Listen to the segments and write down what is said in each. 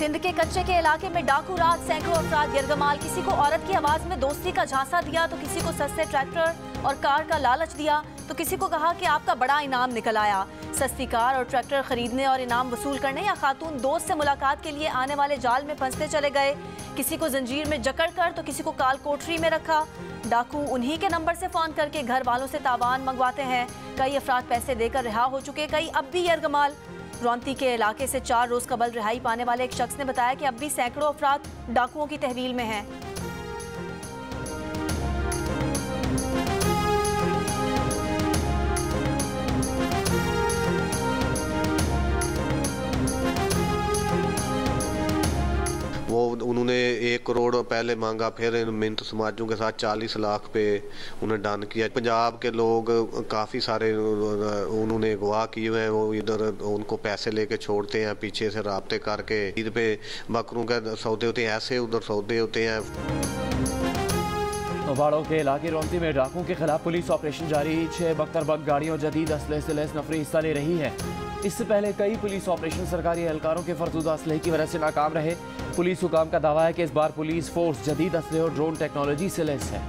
सिंध के कच्चे के इलाके में डाकू रात, सैकड़ों अफराद यरगमाल। किसी को औरत की आवाज में दोस्ती का झांसा दिया तो किसी को सस्ते ट्रैक्टर और कार का लालच दिया तो किसी को कहा कि आपका बड़ा इनाम निकल आया। सस्ती कार और ट्रैक्टर खरीदने और इनाम वसूल करने या खातून दोस्त से मुलाकात के लिए आने वाले जाल में फंसते चले गए। किसी को जंजीर में जकड़ कर तो किसी को काल कोठरी में रखा। डाकू उन्हीं के नंबर से फोन करके घर वालों से तावान मंगवाते हैं। कई अफराद पैसे देकर रिहा हो चुके, कई अब भी यरगमाल। रौंती के इलाके से 4 रोज कबल रिहाई पाने वाले एक शख्स ने बताया कि अब भी सैकड़ों अफराद डाकुओं की तहवील में हैं। वो उन्होंने 1 करोड़ पहले मांगा, फिर मिन्नत समाजों के साथ 40 लाख पे उन्हें डन किया। पंजाब के लोग काफ़ी सारे उन्होंने अगवा किए हुए हैं, वो इधर उनको पैसे लेके छोड़ते हैं, पीछे से राब्ते करके ईद पे बकरों के सौदे होते हैं, ऐसे उधर सौदे होते हैं। नवाड़ों के इलाके रौंती में डाकुओं के खिलाफ पुलिस ऑपरेशन जारी। 6 बख्तरबंद गाड़ियों जदीद असलहे से लैस नफरी हिस्सा ले रही है। इससे पहले कई पुलिस ऑपरेशन सरकारी एहलकारों के फरसूदा असलहे की वजह से नाकाम रहे। पुलिस हुकाम का दावा है कि इस बार पुलिस फोर्स जदीद असलहे और ड्रोन टेक्नोलॉजी से लैस है।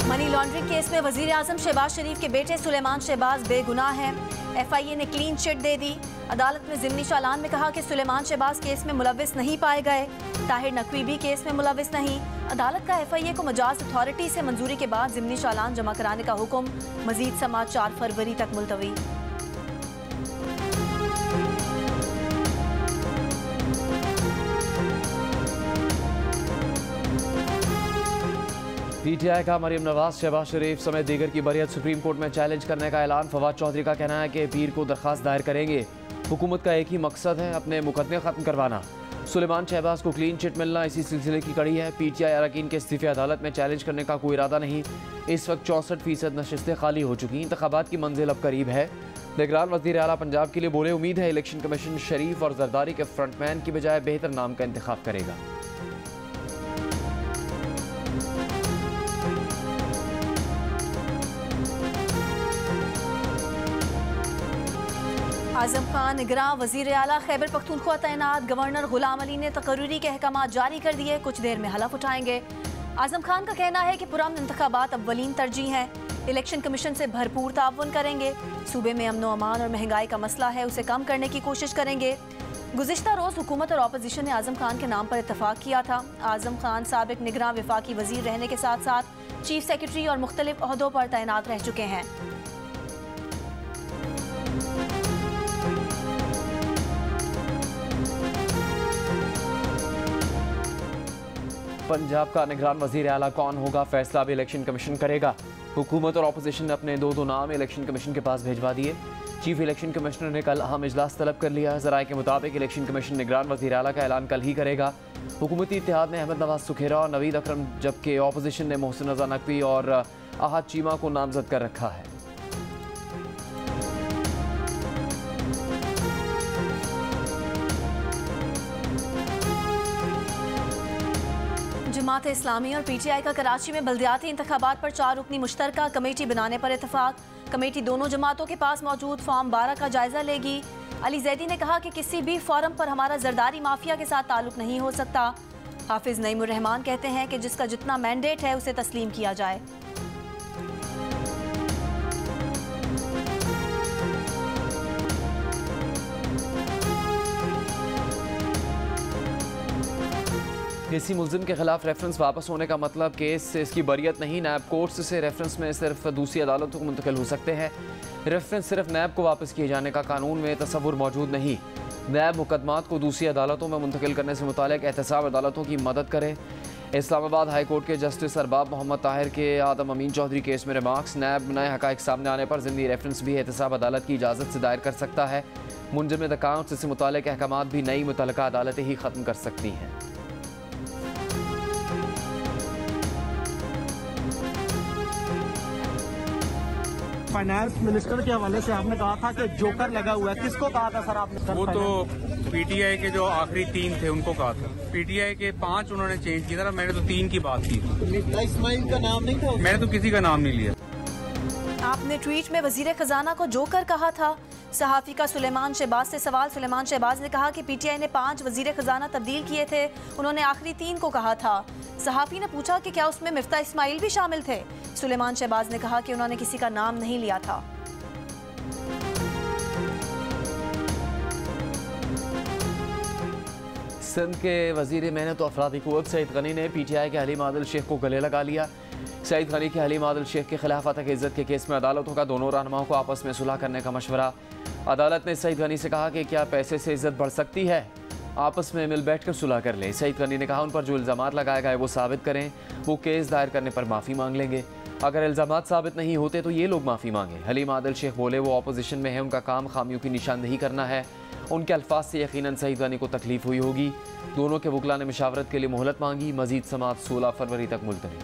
मनी लॉन्ड्रिंग केस में वजीर आजम शहबाज शरीफ के बेटे सुलेमान शहबाज बेगुनाह हैं। FIA ने क्लीन चिट दे दी। अदालत में ज़िमनी चालान में कहा कि सुलेमान शहबाज केस में मुलविस नहीं पाए गए। ताहिर नकवी भी केस में मुलविस नहीं। अदालत का FIA को मजाज अथॉरिटी से मंजूरी के बाद ज़िमनी चालान जमा कराने का हुक्म। मजीद समाअत 4 फरवरी तक मुलतवी। PTI का मरीम नवाज, शहबाज शरीफ समेत दीगर की बरियत सुप्रीम कोर्ट में चैलेंज करने का ऐलान। फवाद चौधरी का कहना है कि पीर को दरख्वास्त दायर करेंगे। हुकूमत का एक ही मकसद है, अपने मुकदमे ख़त्म करवाना। सुलेमान शहबाज को क्लीन चिट मिलना इसी सिलसिले की कड़ी है। PTI अरकान के इस्तीफ़े अदालत में चैलेंज करने का कोई इरादा नहीं। इस वक्त 64% नशिस्तें खाली हो चुकी। इंतखाबात की मंजिल अब करीब है। निगरान वज़ीर आला पंजाब के लिए बोले, उम्मीद है इलेक्शन कमीशन शरीफ और जरदारी के फ्रंटमैन की बजाय बेहतर नाम का इंतखाब करेगा। आजम खान निगरान वज़ीर आला खैबर पख्तूनख्वा तैनात। गवर्नर गुलाम अली ने तकर्रूरी के अहकाम जारी कर दिए, कुछ देर में हलफ उठाएंगे। आजम खान का कहना है कि पुरअमन इंतखाबात अव्वलीन तरजीह हैं। इलेक्शन कमीशन से भरपूर ताउन करेंगे। सूबे में अमन व अमान और महंगाई का मसला है, उसे कम करने की कोशिश करेंगे। गुज़िश्ता रोज़ हुकूमत और अपोजिशन ने आजम खान के नाम पर इत्तफाक किया था। आजम खान साबिक निगरान वफाकी वज़ीर रहने के साथ साथ चीफ सेक्रेटरी और मुख्तलिफ ओहदों पर तैनात रह चुके हैं। पंजाब का निगरान वज़ीर आला कौन होगा, फैसला अब इलेक्शन कमीशन करेगा। हुकूमत और अपोजिशन ने अपने दो नाम इलेक्शन कमीशन के पास भिजवा दिए। चीफ इलेक्शन कमिश्नर ने कल अहम इजलास तलब कर लिया। ज़राए के मुताबिक इलेक्शन कमीशन निगरान वज़ीर आला का ऐलान कल ही करेगा। हुकूमती इत्तेहाद ने अहमद नवाज सुखेरा और नवीद अकरम, जबकि अपोजिशन ने मोहसिन रज़ा नकवी और अहद चीमा को नामजद कर रखा है। जमात इस्लामी और PTI का कराची में बल्दियाती इंतखाबात पर 4 रुकनी मुश्तरका कमेटी बनाने पर इत्तफाक। कमेटी दोनों जमातों के पास मौजूद फॉर्म 12 का जायजा लेगी। अली जैदी ने कहा कि किसी भी फॉर्म पर हमारा जरदारी माफिया के साथ ताल्लुक नहीं हो सकता। हाफिज नईमुर रहमान कहते हैं कि जिसका जितना मैंडेट है उसे तस्लीम किया जाए। किसी मुल्जिम के खिलाफ रेफरेंस वापस होने का मतलब केस से इसकी बरियत नहीं, नैब कोर्ट्स से रेफरेंस में सिर्फ दूसरी अदालतों को मुंतकिल हो सकते हैं। रेफरेंस सिर्फ नैब को वापस किए जाने का कानून में तसव्वुर मौजूद नहीं। नैब मुकदमात को दूसरी अदालतों में मुंतकिल करने से मुतालिक एहतसाब अदालतों की मदद करे। इस्लामाबाद हाई कोर्ट के जस्टिस अरबाब मोहम्मद ताहिर के आदम अमीन चौधरी केस में रिमार्क्स। नैब नए हक़ाइक़ सामने आने पर ज़िमनी रेफरेंस भी एहतसाब अदालत की इजाज़त से दायर कर सकता है। मुंजमद अकाउंट्स से मुतालिक अहकामात भी नई मुतल्लका अदालतें ही ख़त्म कर सकती हैं। फाइनेंस मिनिस्टर के हवाले से आपने कहा था कि जोकर लगा हुआ है, किसको कहा था सर आपने? वो तो पीटीआई के जो आखिरी 3 थे उनको कहा था। पीटीआई के 5 उन्होंने चेंज किया था, मैंने तो 3 की बात की। इस्माइल का नाम नहीं था? मैंने तो किसी का नाम नहीं लिया। आपने ट्वीट में वजीर खजाना को जोकर कहा था। सहाफी का सुलेमान शहबाज से सवाल। सुलेमान शहबाज ने कहा कि पीटीआई ने 5 वजीर खजाना तब्दील किए थे, उन्होंने आखिरी 3 को कहा था। सहाफी ने पूछा कि क्या उसमें मिफ्ता इस्माइल भी शामिल थे। सुलेमान शहबाज ने कहा कि उन्होंने किसी का नाम नहीं लिया था। सिंध के वजीर मेहनत और अफरादी क़ुव्वत सईद गनी ने पीटीआई के हलीम आदिल शेख को गले लगा लिया। सईद गनी के हलीम आदिल शेख के खिलाफ अतक इज्जत के केस में अदालतों का दोनों रहनुमाओं को आपस में सुलह करने का मशवरा। अदालत ने सईद गनी से कहा कि क्या पैसे से इज्जत बढ़ सकती है, आपस में मिल बैठ कर सुलह कर लें। सईद गनी ने कहा उन पर जो इल्ज़ामात लगाए गए वो साबित करें, वो केस दायर करने पर माफ़ी मांग लेंगे। अगर इल्ज़ामात साबित नहीं होते तो ये लोग माफ़ी मांगे। हलीम आदिल शेख बोले वो अपोजिशन में है, उनका काम खामियों की निशानदेही करना है। उनके अल्फाज से यकीनन सईद गनी को तकलीफ हुई होगी। दोनों के वकला ने मशावरत के लिए मोहलत मांगी। मजीद समात 16 फरवरी तक मुलतवी।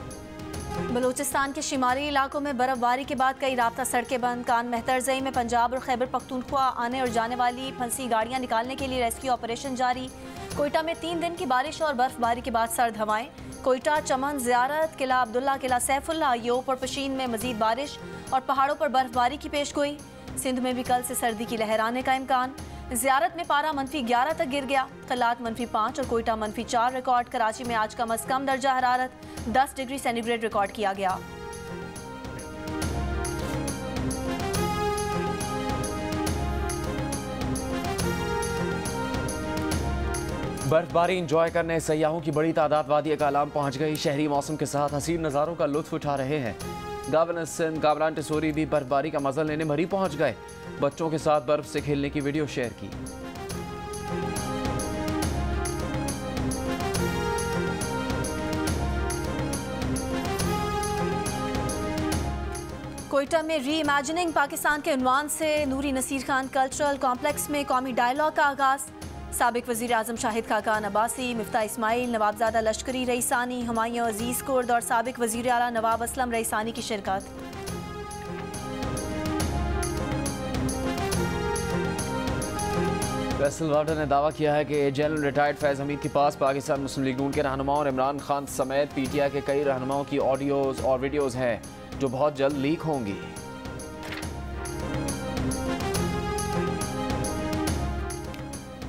बलूचिस्तान के शिमाली इलाकों में बर्फबारी के बाद कई राब्ता सड़कें बंद। कान मेहतरजई में पंजाब और खैबर पख्तूनख्वा आने और जाने वाली फंसी गाड़ियां निकालने के लिए रेस्क्यू ऑपरेशन जारी। कोयटा में 3 दिन की बारिश और बर्फबारी के बाद सर्द हवाएं। कोयटा, चमन, ज़ियारत, किला अब्दुल्ला, किला सैफुल्ला, योप और पशीन में मजीद बारिश और पहाड़ों पर बर्फबारी की पेशगोई। सिंध में भी कल से सर्दी की लहर आने का इम्कान। ज़ियारत में पारा -11 तक गिर गया। कलात -5 और कोयटा -4 रिकॉर्ड। कराची में आज का कम दर्जा हरारत 10 डिग्री सेंटीग्रेड रिकॉर्ड किया गया। बर्फबारी इंजॉय करने सयाहों की बड़ी तादाद वादी कालाम पहुंच गई। शहरी मौसम के साथ हसीन नज़ारों का लुत्फ उठा रहे हैं। गवर्नर सिंध कामरान टिसोरी भी बर्फबारी का मजा लेने भरी पहुंच गए। बच्चों के साथ बर्फ से खेलने की वीडियो शेयर की। कोयटा में री इमेजिनिंग पाकिस्तान के उन्वान से नूरी नसीर खान कल्चरल कॉम्प्लेक्स में कौमी डायलॉग का आगाज़। साबिक वज़ीर आज़म शाहिद खाकान अब्बासी, मिफ्ता इस्माइल, नवाबजादा लश्करी रईसानी, हुमायूं अजीज़ कुर्द और साबिक वज़ीर आला नवाब असलम रईसानी की शिरकत। फैसल वार्डर ने दावा किया है कि जनरल रिटायर्ड फैज़ हमीद के पास पाकिस्तान मुस्लिम लीग नून के रहनुमाओं और इमरान खान समेत पीटीआई के कई रहनुमाओं की ऑडियोज़ और वीडियोज़ हैं जो बहुत जल्द लीक होंगी।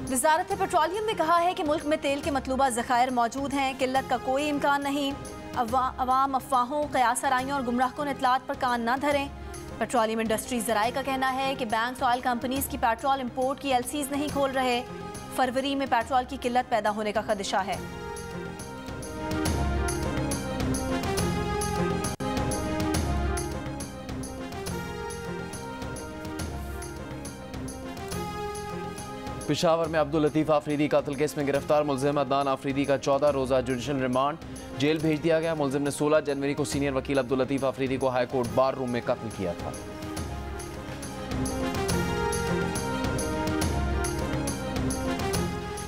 वज़ारत पेट्रोलियम ने कहा है कि मुल्क में तेल के मतलूबा ज़खायर मौजूद हैं, किल्लत का कोई इम्कान नहीं। अवाम अफवाहों, क़यास आराइयों और गुमराहकुन इत्तलात पर कान न धरें। पेट्रोलियम इंडस्ट्री ज़राए का कहना है कि बैंक्स ऑयल कंपनीज की पेट्रोल इंपोर्ट की एलसीज नहीं खोल रहे। फरवरी में पेट्रोल की किल्लत पैदा होने का खदशा है। पेशावर में अब्दुल लतीफ़ आफरीदी कातिल केस में गिरफ्तार मुल्ज़िम अदनान आफरीदी का 14 रोज़ा जुडिशल रिमांड। जेल भेज दिया गया। मुल्ज़िम ने 16 जनवरी को सीनियर वकील अब्दुल लतीफ़ आफरीदी को हाई कोर्ट बार रूम में कत्ल किया था।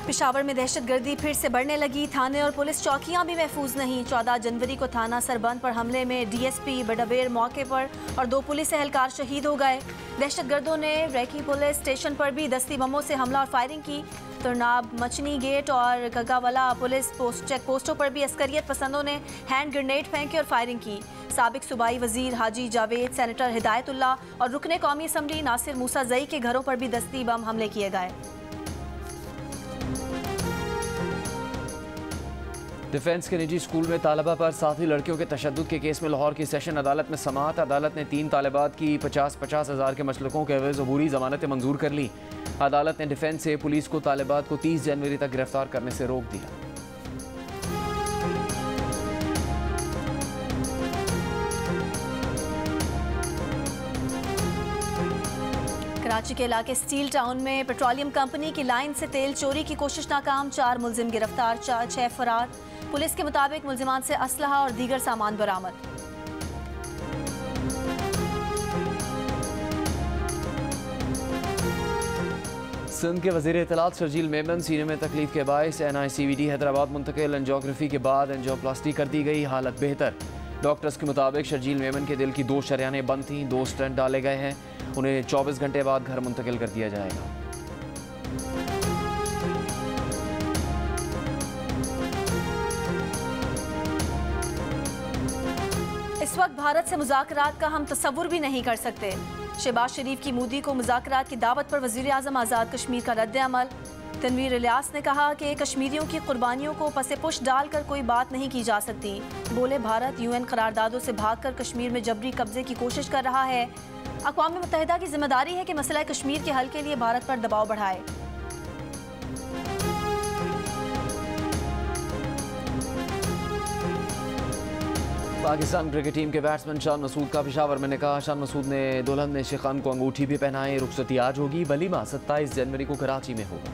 पेशावर में दहशतगर्दी फिर से बढ़ने लगी। थाने और पुलिस चौकियां भी महफूज नहीं। 14 जनवरी को थाना सरबंद पर हमले में डीएसपी बडबेर मौके पर और 2 पुलिस एहलकार शहीद हो गए। दहशतगर्दों ने रेकी पुलिस स्टेशन पर भी दस्ती बमों से हमला और फायरिंग की। तुरनाब, मचनी गेट और गगावला पुलिस चेक पोस्टों पर भी अस्करियत पसंदों ने हैंड ग्रेनेड फेंके और फायरिंग की। साबिक सूबाई वजीर हाजी जावेद, सेनेटर हिदायतुल्ला और रुकने कौमी असम्बली नासिर मूसा जई के घरों पर भी दस्ती बम हमले किए गए। डिफेंस के निजी स्कूल में तालिबा पर साथी लड़कियों के तशद्दुद के केस में लाहौर की सेशन अदालत में समाअत। अदालत ने 3 तालिबात की 50-50 हज़ार के मशलकों के एवज़ अबूरी ज़मानतें मंजूर कर ली। अदालत ने डिफेंस से पुलिस को तालिबात को 30 जनवरी तक गिरफ्तार करने से रोक दिया। कराची के इलाके स्टील टाउन में पेट्रोलियम कंपनी की लाइन से तेल चोरी की कोशिश नाकाम। 4 मुल्जिम गिरफ्तार, 6 फरार। पुलिस के मुताबिक मुल्जिमान से असलहा और दीगर सामान बरामद। सिंध के वज़ीर इत्तलात शर्जील मेमन सीने में तकलीफ के बायस NICVD हैदराबाद मुंतकिल। एंजियोग्राफी के बाद एंजियोप्लास्टी कर दी गई, हालत बेहतर। डॉक्टर्स के मुताबिक शर्जील मेमन के दिल की 2 शरियानें बंद थीं, 2 स्टेंट डाले गए हैं। उन्हें 24 घंटे बाद घर मुंतकिल कर दिया जाएगा। इस वक्त भारत से मुज़ाकरात का हम तसव्वुर भी नहीं कर सकते। शहबाज शरीफ की मोदी को मुज़ाकरात की दावत पर वज़ीर आज़म आज़ाद कश्मीर का रद्द अमल। तनवीर इलियास ने कहा कि कश्मीरियों की कुर्बानियों को पसे पुश डालकर कोई बात नहीं की जा सकती। बोले भारत UN करारदादों से भागकर कश्मीर में जबरी कब्जे की कोशिश कर रहा है। अक़वाम मुत्तहिदा की जिम्मेदारी है कि मसला कश्मीर के हल के लिए भारत पर दबाव बढ़ाए। पाकिस्तान क्रिकेट टीम के बैट्समैन शान मसूद का पेशावर में निकाह। शान मसूद ने दुल्हन ने शिखान को अंगूठी भी पहनाई। रुखसती आज होगी। वलीमा 27 जनवरी को कराची में होगा।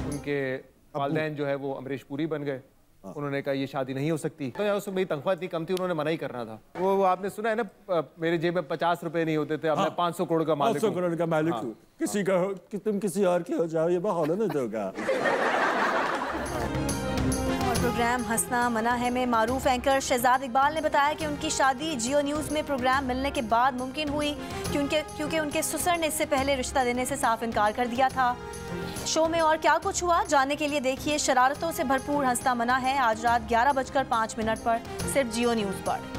उनके वालिदैन जो है वो अमरीश पुरी बन गए। उन्होंने कहा ये शादी नहीं हो सकती। तो उस मेरी तनख्वाह इतनी कम थी, उन्होंने मना ही करना था। वो आपने सुना है ना, मेरे जेब में 50 रुपए नहीं होते थे, अब मैं 500 करोड़ का मालिक हूं। 500 करोड़ का मालिक हूं। किसी का कि तुम किसी और के हो जाओ, ये बहाना नहीं होगा। और प्रोग्राम हंसना मना है में मारूफ एंकर शहजाद इकबाल ने बताया कि उनकी शादी जियो न्यूज़ में प्रोग्राम मिलने के बाद मुमकिन हुई क्योंकि उनके ससुर ने इससे पहले रिश्ता देने से साफ इनकार कर दिया था। शो में और क्या कुछ हुआ जानने के लिए देखिए शरारतों से भरपूर हंसना मना है आज रात 11:05 पर सिर्फ जियो न्यूज़ पर।